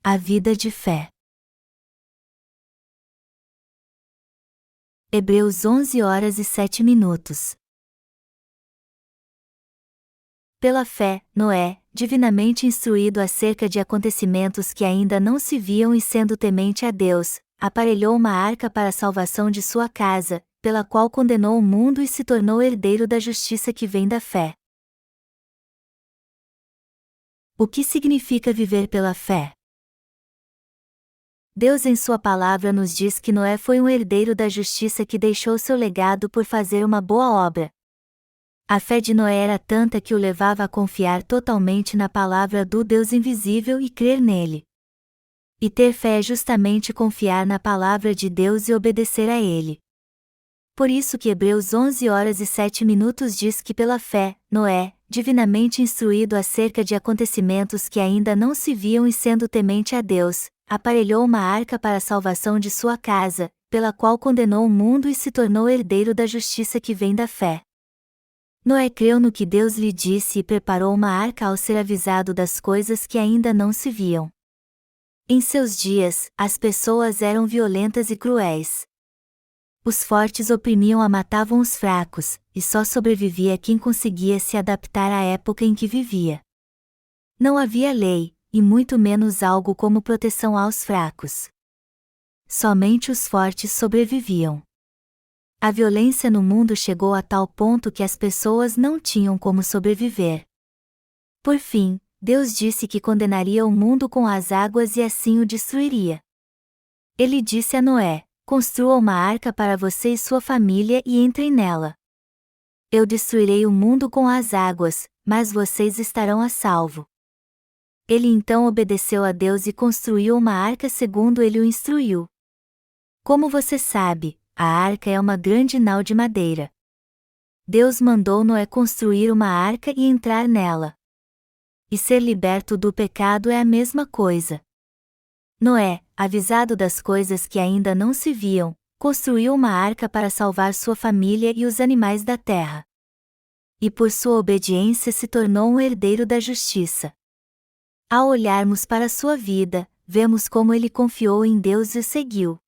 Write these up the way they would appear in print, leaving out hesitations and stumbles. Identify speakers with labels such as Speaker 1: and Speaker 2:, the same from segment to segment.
Speaker 1: A vida de fé. Hebreus 11h07. Pela fé, Noé, divinamente instruído acerca de acontecimentos que ainda não se viam e sendo temente a Deus, aparelhou uma arca para a salvação de sua casa, pela qual condenou o mundo e se tornou herdeiro da justiça que vem da fé. O que significa viver pela fé? Deus em sua palavra nos diz que Noé foi um herdeiro da justiça que deixou seu legado por fazer uma boa obra. A fé de Noé era tanta que o levava a confiar totalmente na palavra do Deus invisível e crer nele. E ter fé é justamente confiar na palavra de Deus e obedecer a ele. Por isso que Hebreus 11h07 diz que pela fé, Noé, divinamente instruído acerca de acontecimentos que ainda não se viam e sendo temente a Deus, aparelhou uma arca para a salvação de sua casa, pela qual condenou o mundo e se tornou herdeiro da justiça que vem da fé. Noé creu no que Deus lhe disse e preparou uma arca ao ser avisado das coisas que ainda não se viam. Em seus dias, as pessoas eram violentas e cruéis. Os fortes oprimiam e matavam os fracos, e só sobrevivia quem conseguia se adaptar à época em que vivia. Não havia lei, e muito menos algo como proteção aos fracos. Somente os fortes sobreviviam. A violência no mundo chegou a tal ponto que as pessoas não tinham como sobreviver. Por fim, Deus disse que condenaria o mundo com as águas e assim o destruiria. Ele disse a Noé: construa uma arca para você e sua família e entrem nela. Eu destruirei o mundo com as águas, mas vocês estarão a salvo. Ele então obedeceu a Deus e construiu uma arca segundo ele o instruiu. Como você sabe, a arca é uma grande nau de madeira. Deus mandou Noé construir uma arca e entrar nela. E ser liberto do pecado é a mesma coisa. Noé, avisado das coisas que ainda não se viam, construiu uma arca para salvar sua família e os animais da terra. E por sua obediência se tornou um herdeiro da justiça. Ao olharmos para sua vida, vemos como ele confiou em Deus e o seguiu.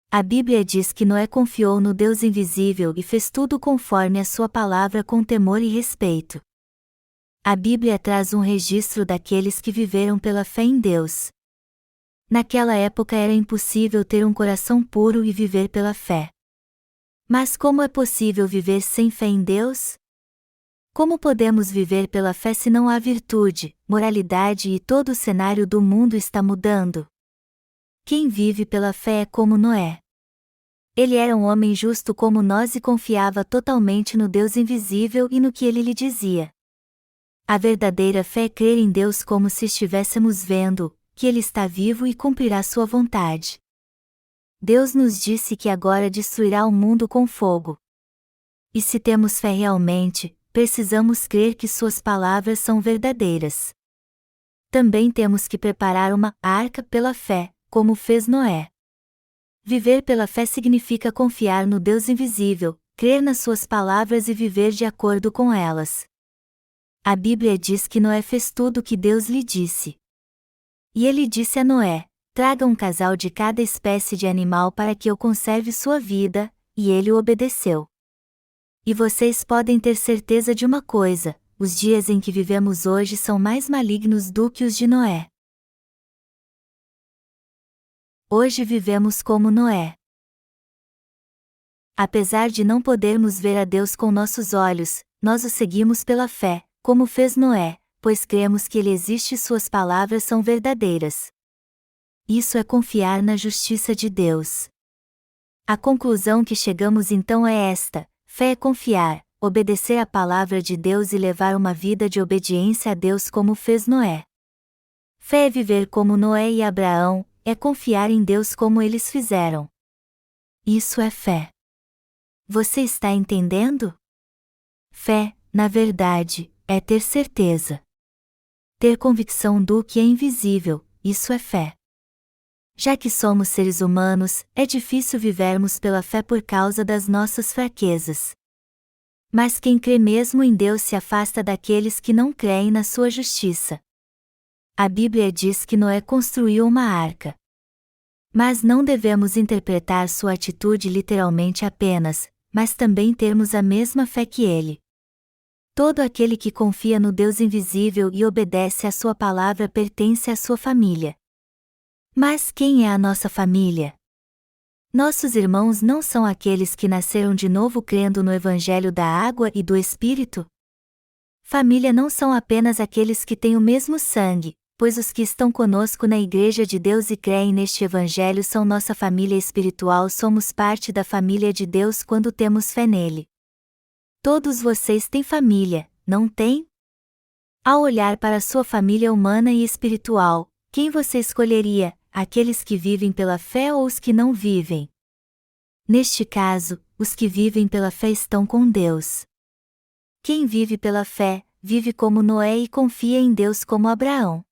Speaker 1: A Bíblia diz que Noé confiou no Deus invisível e fez tudo conforme a sua palavra com temor e respeito. A Bíblia traz um registro daqueles que viveram pela fé em Deus. Naquela época era impossível ter um coração puro e viver pela fé. Mas como é possível viver sem fé em Deus? Como podemos viver pela fé se não há virtude, moralidade e todo o cenário do mundo está mudando? Quem vive pela fé é como Noé. Ele era um homem justo como nós e confiava totalmente no Deus invisível e no que ele lhe dizia. A verdadeira fé é crer em Deus como se estivéssemos vendo, que Ele está vivo e cumprirá sua vontade. Deus nos disse que agora destruirá o mundo com fogo. E se temos fé realmente, precisamos crer que suas palavras são verdadeiras. Também temos que preparar uma arca pela fé, como fez Noé. Viver pela fé significa confiar no Deus invisível, crer nas suas palavras e viver de acordo com elas. A Bíblia diz que Noé fez tudo o que Deus lhe disse. E ele disse a Noé: traga um casal de cada espécie de animal para que eu conserve sua vida, e ele o obedeceu. E vocês podem ter certeza de uma coisa: os dias em que vivemos hoje são mais malignos do que os de Noé. Hoje vivemos como Noé. Apesar de não podermos ver a Deus com nossos olhos, nós o seguimos pela fé, como fez Noé, pois cremos que Ele existe e suas palavras são verdadeiras. Isso é confiar na justiça de Deus. A conclusão que chegamos então é esta: fé é confiar, obedecer à palavra de Deus e levar uma vida de obediência a Deus como fez Noé. Fé é viver como Noé e Abraão, é confiar em Deus como eles fizeram. Isso é fé. Você está entendendo? Fé, na verdade, é ter certeza. Ter convicção do que é invisível, isso é fé. Já que somos seres humanos, é difícil vivermos pela fé por causa das nossas fraquezas. Mas quem crê mesmo em Deus se afasta daqueles que não creem na sua justiça. A Bíblia diz que Noé construiu uma arca. Mas não devemos interpretar sua atitude literalmente apenas, mas também termos a mesma fé que ele. Todo aquele que confia no Deus invisível e obedece à sua palavra pertence à sua família. Mas quem é a nossa família? Nossos irmãos não são aqueles que nasceram de novo crendo no Evangelho da água e do Espírito? Família não são apenas aqueles que têm o mesmo sangue, pois os que estão conosco na Igreja de Deus e creem neste Evangelho são nossa família espiritual. Somos parte da família de Deus quando temos fé nele. Todos vocês têm família, não têm? Ao olhar para sua família humana e espiritual, quem você escolheria? Aqueles que vivem pela fé ou os que não vivem? Neste caso, os que vivem pela fé estão com Deus. Quem vive pela fé, vive como Noé e confia em Deus como Abraão.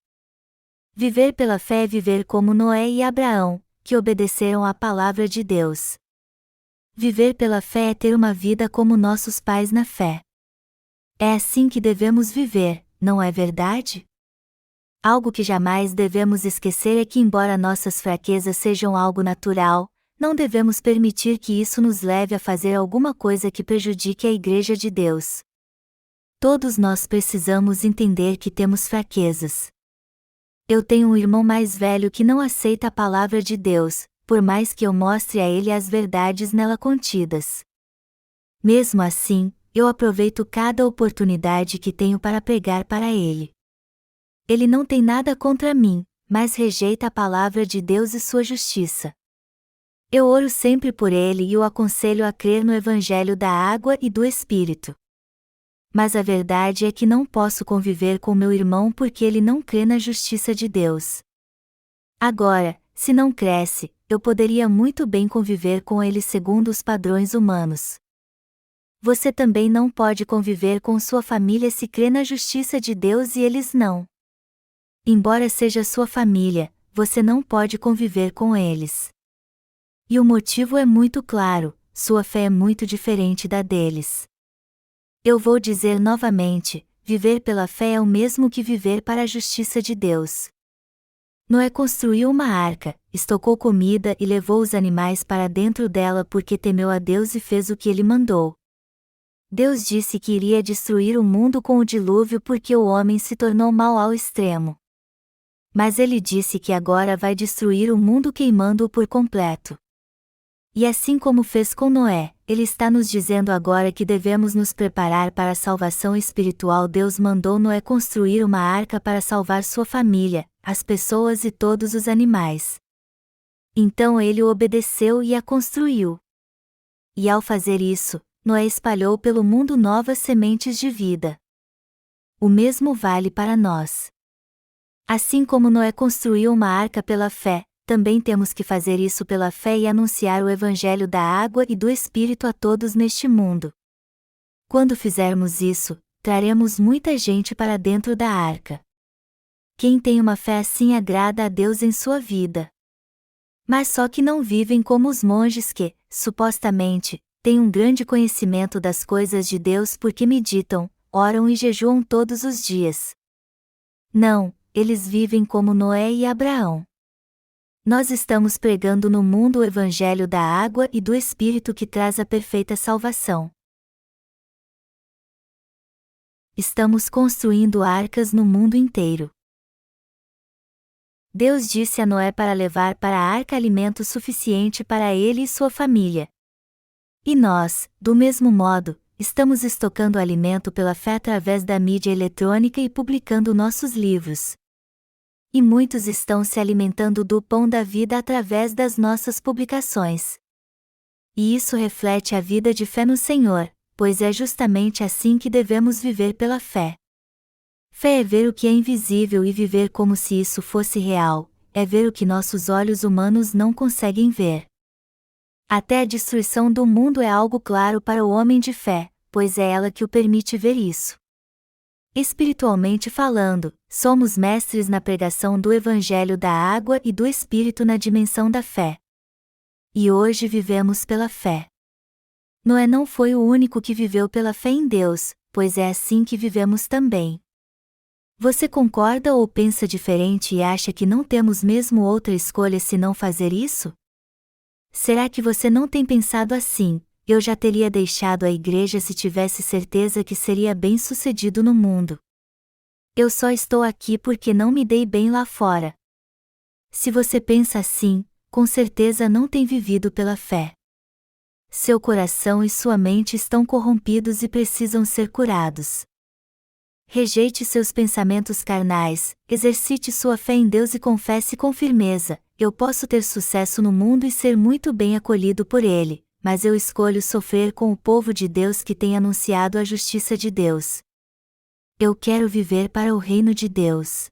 Speaker 1: Viver pela fé é viver como Noé e Abraão, que obedeceram à palavra de Deus. Viver pela fé é ter uma vida como nossos pais na fé. É assim que devemos viver, não é verdade? Algo que jamais devemos esquecer é que, embora nossas fraquezas sejam algo natural, não devemos permitir que isso nos leve a fazer alguma coisa que prejudique a Igreja de Deus. Todos nós precisamos entender que temos fraquezas. Eu tenho um irmão mais velho que não aceita a palavra de Deus, por mais que eu mostre a ele as verdades nela contidas. Mesmo assim, eu aproveito cada oportunidade que tenho para pregar para ele. Ele não tem nada contra mim, mas rejeita a palavra de Deus e sua justiça. Eu oro sempre por ele e o aconselho a crer no Evangelho da água e do Espírito. Mas a verdade é que não posso conviver com meu irmão porque ele não crê na justiça de Deus. Agora, se não cresce, eu poderia muito bem conviver com ele segundo os padrões humanos. Você também não pode conviver com sua família se crê na justiça de Deus e eles não. Embora seja sua família, você não pode conviver com eles. E o motivo é muito claro: sua fé é muito diferente da deles. Eu vou dizer novamente: viver pela fé é o mesmo que viver para a justiça de Deus. Noé construiu uma arca, estocou comida e levou os animais para dentro dela porque temeu a Deus e fez o que ele mandou. Deus disse que iria destruir o mundo com o dilúvio porque o homem se tornou mau ao extremo. Mas ele disse que agora vai destruir o mundo queimando-o por completo. E assim como fez com Noé, ele está nos dizendo agora que devemos nos preparar para a salvação espiritual. Deus mandou Noé construir uma arca para salvar sua família, as pessoas e todos os animais. Então ele o obedeceu e a construiu. E ao fazer isso, Noé espalhou pelo mundo novas sementes de vida. O mesmo vale para nós. Assim como Noé construiu uma arca pela fé, também temos que fazer isso pela fé e anunciar o Evangelho da água e do Espírito a todos neste mundo. Quando fizermos isso, traremos muita gente para dentro da arca. Quem tem uma fé assim agrada a Deus em sua vida. Mas só que não vivem como os monges que, supostamente, têm um grande conhecimento das coisas de Deus porque meditam, oram e jejuam todos os dias. Não, eles vivem como Noé e Abraão. Nós estamos pregando no mundo o Evangelho da água e do Espírito que traz a perfeita salvação. Estamos construindo arcas no mundo inteiro. Deus disse a Noé para levar para a arca alimento suficiente para ele e sua família. E nós, do mesmo modo, estamos estocando alimento pela fé através da mídia eletrônica e publicando nossos livros. E muitos estão se alimentando do pão da vida através das nossas publicações. E isso reflete a vida de fé no Senhor, pois é justamente assim que devemos viver pela fé. Fé é ver o que é invisível e viver como se isso fosse real, é ver o que nossos olhos humanos não conseguem ver. Até a destruição do mundo é algo claro para o homem de fé, pois é ela que o permite ver isso. Espiritualmente falando, somos mestres na pregação do Evangelho da água e do Espírito na dimensão da fé. E hoje vivemos pela fé. Noé não foi o único que viveu pela fé em Deus, pois é assim que vivemos também. Você concorda ou pensa diferente e acha que não temos mesmo outra escolha senão fazer isso? Será que você não tem pensado assim? Eu já teria deixado a igreja se tivesse certeza que seria bem-sucedido no mundo. Eu só estou aqui porque não me dei bem lá fora. Se você pensa assim, com certeza não tem vivido pela fé. Seu coração e sua mente estão corrompidos e precisam ser curados. Rejeite seus pensamentos carnais, exercite sua fé em Deus e confesse com firmeza: eu posso ter sucesso no mundo e ser muito bem acolhido por Ele, mas eu escolho sofrer com o povo de Deus que tem anunciado a justiça de Deus. Eu quero viver para o reino de Deus.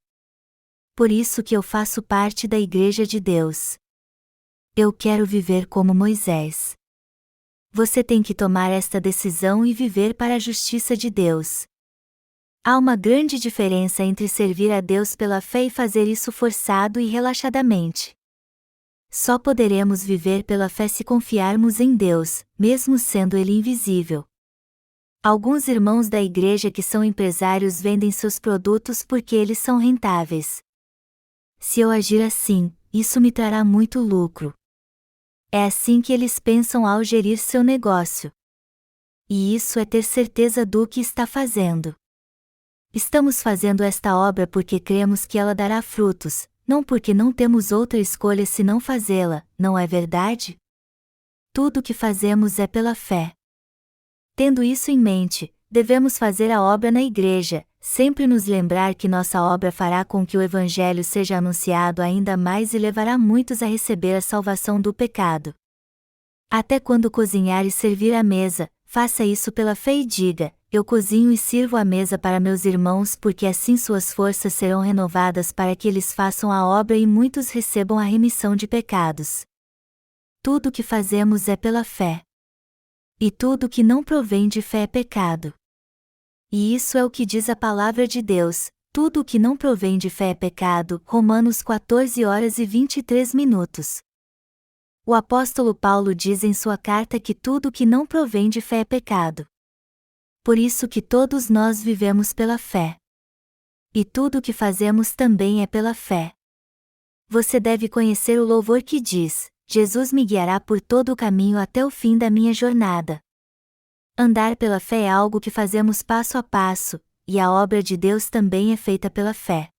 Speaker 1: Por isso que eu faço parte da Igreja de Deus. Eu quero viver como Moisés. Você tem que tomar esta decisão e viver para a justiça de Deus. Há uma grande diferença entre servir a Deus pela fé e fazer isso forçado e relaxadamente. Só poderemos viver pela fé se confiarmos em Deus, mesmo sendo Ele invisível. Alguns irmãos da igreja que são empresários vendem seus produtos porque eles são rentáveis. Se eu agir assim, isso me trará muito lucro. É assim que eles pensam ao gerir seu negócio. E isso é ter certeza do que está fazendo. Estamos fazendo esta obra porque cremos que ela dará frutos, não porque não temos outra escolha senão fazê-la, não é verdade? Tudo o que fazemos é pela fé. Tendo isso em mente, devemos fazer a obra na igreja, sempre nos lembrar que nossa obra fará com que o Evangelho seja anunciado ainda mais e levará muitos a receber a salvação do pecado. Até quando cozinhar e servir à mesa, faça isso pela fé e diga: eu cozinho e sirvo a mesa para meus irmãos porque assim suas forças serão renovadas para que eles façam a obra e muitos recebam a remissão de pecados. Tudo o que fazemos é pela fé. E tudo o que não provém de fé é pecado. E isso é o que diz a palavra de Deus: tudo o que não provém de fé é pecado. Romanos 14h23. O apóstolo Paulo diz em sua carta que tudo o que não provém de fé é pecado. Por isso que todos nós vivemos pela fé. E tudo o que fazemos também é pela fé. Você deve conhecer o louvor que diz: Jesus me guiará por todo o caminho até o fim da minha jornada. Andar pela fé é algo que fazemos passo a passo, e a obra de Deus também é feita pela fé.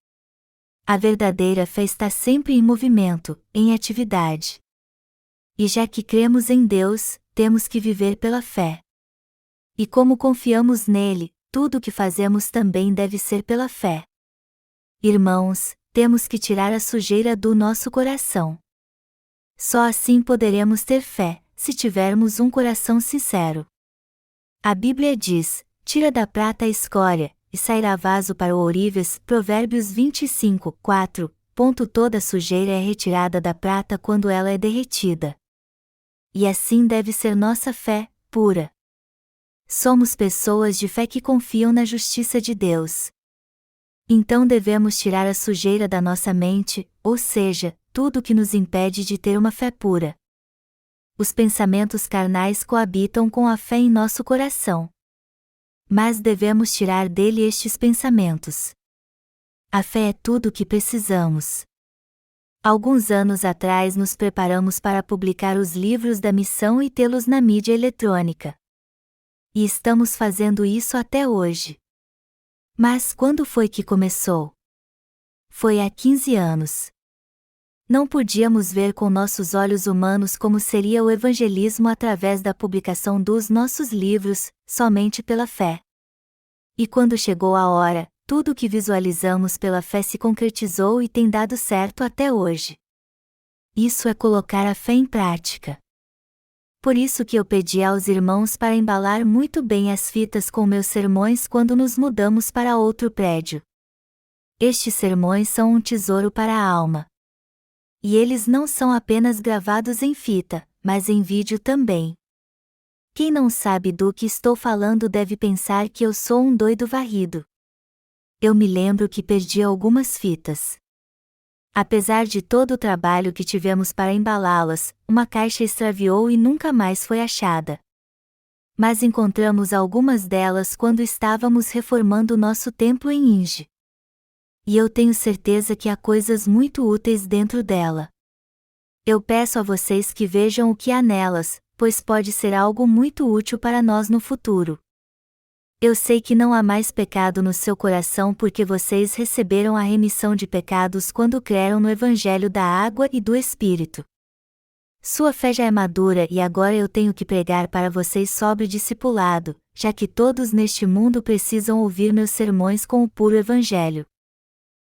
Speaker 1: A verdadeira fé está sempre em movimento, em atividade. E já que cremos em Deus, temos que viver pela fé. E como confiamos nele, tudo o que fazemos também deve ser pela fé. Irmãos, temos que tirar a sujeira do nosso coração. Só assim poderemos ter fé, se tivermos um coração sincero. A Bíblia diz: tira da prata a escória, e sairá vaso para o ourives. Provérbios 25:4. Toda sujeira é retirada da prata quando ela é derretida. E assim deve ser nossa fé, pura. Somos pessoas de fé que confiam na justiça de Deus. Então devemos tirar a sujeira da nossa mente, ou seja, tudo o que nos impede de ter uma fé pura. Os pensamentos carnais coabitam com a fé em nosso coração. Mas devemos tirar dele estes pensamentos. A fé é tudo o que precisamos. Alguns anos atrás nos preparamos para publicar os livros da missão e tê-los na mídia eletrônica. E estamos fazendo isso até hoje. Mas quando foi que começou? Foi há 15 anos. Não podíamos ver com nossos olhos humanos como seria o evangelismo através da publicação dos nossos livros, somente pela fé. E quando chegou a hora, tudo o que visualizamos pela fé se concretizou e tem dado certo até hoje. Isso é colocar a fé em prática. Por isso que eu pedi aos irmãos para embalar muito bem as fitas com meus sermões quando nos mudamos para outro prédio. Estes sermões são um tesouro para a alma. E eles não são apenas gravados em fita, mas em vídeo também. Quem não sabe do que estou falando deve pensar que eu sou um doido varrido. Eu me lembro que perdi algumas fitas. Apesar de todo o trabalho que tivemos para embalá-las, uma caixa extraviou e nunca mais foi achada. Mas encontramos algumas delas quando estávamos reformando nosso templo em Inge. E eu tenho certeza que há coisas muito úteis dentro dela. Eu peço a vocês que vejam o que há nelas, pois pode ser algo muito útil para nós no futuro. Eu sei que não há mais pecado no seu coração porque vocês receberam a remissão de pecados quando creram no Evangelho da Água e do Espírito. Sua fé já é madura e agora eu tenho que pregar para vocês sobre discipulado, já que todos neste mundo precisam ouvir meus sermões com o puro Evangelho.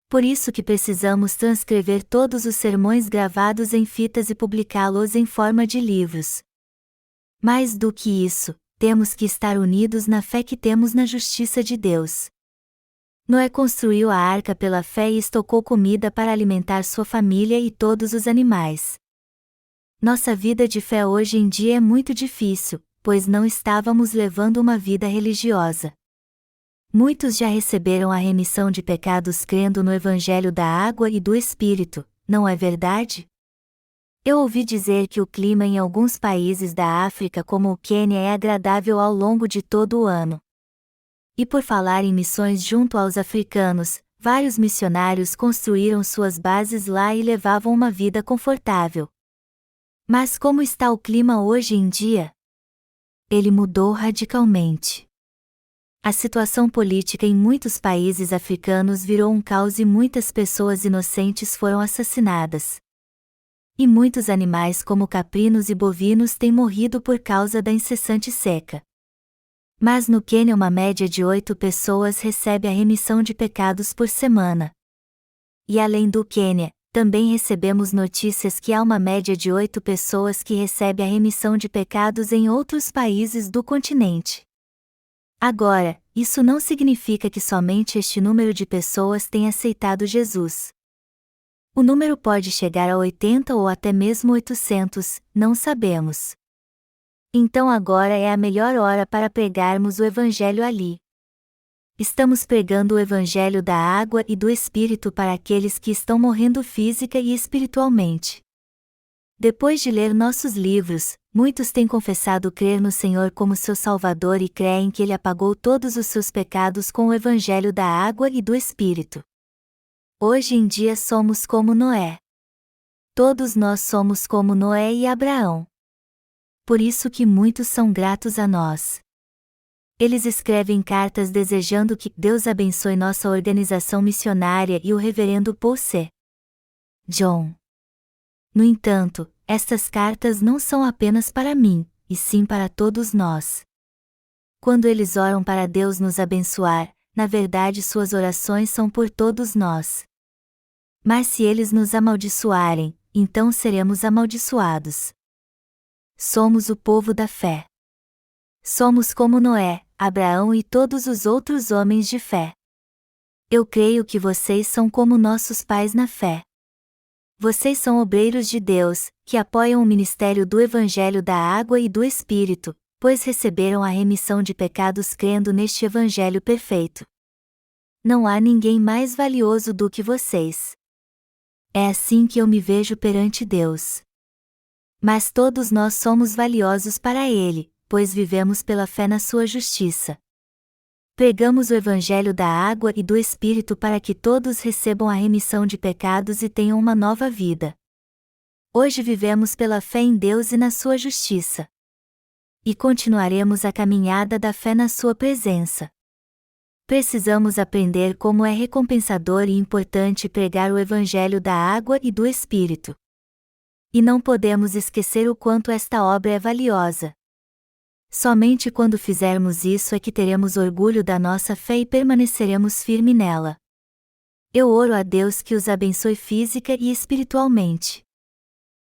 Speaker 1: Por isso que precisamos transcrever todos os sermões gravados em fitas e publicá-los em forma de livros. Mais do que isso, temos que estar unidos na fé que temos na justiça de Deus. Noé construiu a arca pela fé e estocou comida para alimentar sua família e todos os animais. Nossa vida de fé hoje em dia é muito difícil, pois não estávamos levando uma vida religiosa. Muitos já receberam a remissão de pecados crendo no Evangelho da Água e do Espírito, não é verdade? Eu ouvi dizer que o clima em alguns países da África como o Quênia é agradável ao longo de todo o ano. E por falar em missões junto aos africanos, vários missionários construíram suas bases lá e levavam uma vida confortável. Mas como está o clima hoje em dia? Ele mudou radicalmente. A situação política em muitos países africanos virou um caos e muitas pessoas inocentes foram assassinadas. E muitos animais como caprinos e bovinos têm morrido por causa da incessante seca. Mas no Quênia uma média de 8 pessoas recebe a remissão de pecados por semana. E além do Quênia, também recebemos notícias que há uma média de 8 pessoas que recebe a remissão de pecados em outros países do continente. Agora, isso não significa que somente este número de pessoas tem aceitado Jesus. O número pode chegar a 80 ou até mesmo 800, não sabemos. Então agora é a melhor hora para pregarmos o Evangelho ali. Estamos pregando o Evangelho da Água e do Espírito para aqueles que estão morrendo física e espiritualmente. Depois de ler nossos livros, muitos têm confessado crer no Senhor como seu Salvador e creem que Ele apagou todos os seus pecados com o Evangelho da Água e do Espírito. Hoje em dia somos como Noé. Todos nós somos como Noé e Abraão. Por isso que muitos são gratos a nós. Eles escrevem cartas desejando que Deus abençoe nossa organização missionária e o reverendo Paul C. John. No entanto, estas cartas não são apenas para mim, e sim para todos nós. Quando eles oram para Deus nos abençoar, na verdade suas orações são por todos nós. Mas se eles nos amaldiçoarem, então seremos amaldiçoados. Somos o povo da fé. Somos como Noé, Abraão e todos os outros homens de fé. Eu creio que vocês são como nossos pais na fé. Vocês são obreiros de Deus, que apoiam o ministério do Evangelho da Água e do Espírito, pois receberam a remissão de pecados crendo neste Evangelho perfeito. Não há ninguém mais valioso do que vocês. É assim que eu me vejo perante Deus. Mas todos nós somos valiosos para Ele, pois vivemos pela fé na sua justiça. Pregamos o Evangelho da Água e do Espírito para que todos recebam a remissão de pecados e tenham uma nova vida. Hoje vivemos pela fé em Deus e na sua justiça. E continuaremos a caminhada da fé na sua presença. Precisamos aprender como é recompensador e importante pregar o Evangelho da Água e do Espírito. E não podemos esquecer o quanto esta obra é valiosa. Somente quando fizermos isso é que teremos orgulho da nossa fé e permaneceremos firmes nela. Eu oro a Deus que os abençoe física e espiritualmente.